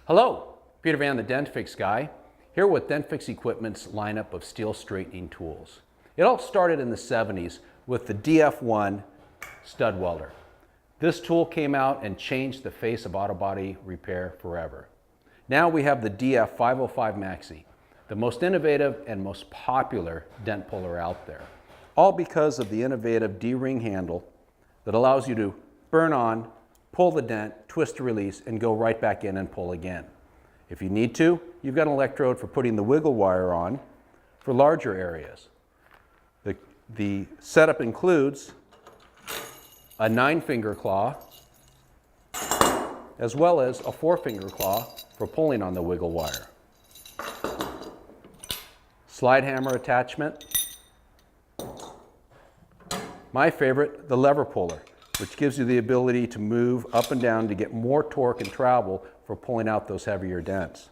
Hello, Peter Van, the DentFix guy, here with DentFix Equipment's lineup of steel straightening tools. It all started in the 70s with the Df1 Stud Welder. This tool came out and changed the face of auto body repair forever. Now we have the Df505 Maxi, the most innovative and most popular dent puller out there. All because of the innovative D-ring handle that allows you to burn on, pull the dent, twist to release, and go right back in and pull again. If you need to, you've got an electrode for putting the wiggle wire on for larger areas. The setup includes a 9-finger claw, as well as a 4-finger claw for pulling on the wiggle wire. Slide hammer attachment. My favorite, the lever puller, which gives you the ability to move up and down to get more torque and travel for pulling out those heavier dents.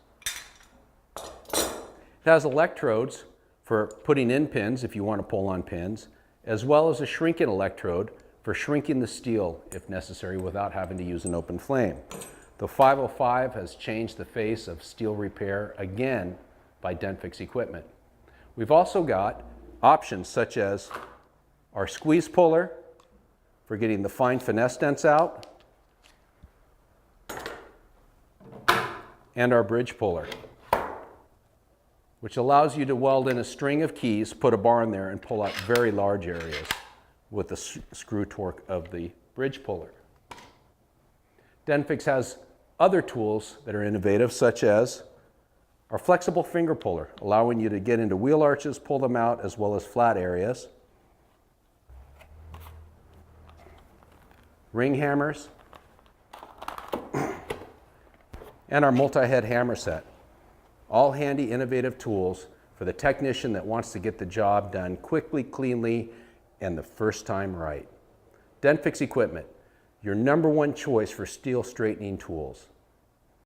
It has electrodes for putting in pins if you want to pull on pins, as well as a shrinking electrode for shrinking the steel if necessary without having to use an open flame. The 505 has changed the face of steel repair again by DentFix Equipment. We've also got options such as our squeeze puller for getting the fine finesse dents out, and our bridge puller, which allows you to weld in a string of keys, put a bar in there, and pull out very large areas with the screw torque of the bridge puller. DentFix has other tools that are innovative, such as our flexible finger puller, allowing you to get into wheel arches, pull them out, as well as flat areas. Ring hammers, and our multi-head hammer set. All handy, innovative tools for the technician that wants to get the job done quickly, cleanly, and the first time right. DentFix Equipment, your #1 choice for steel straightening tools.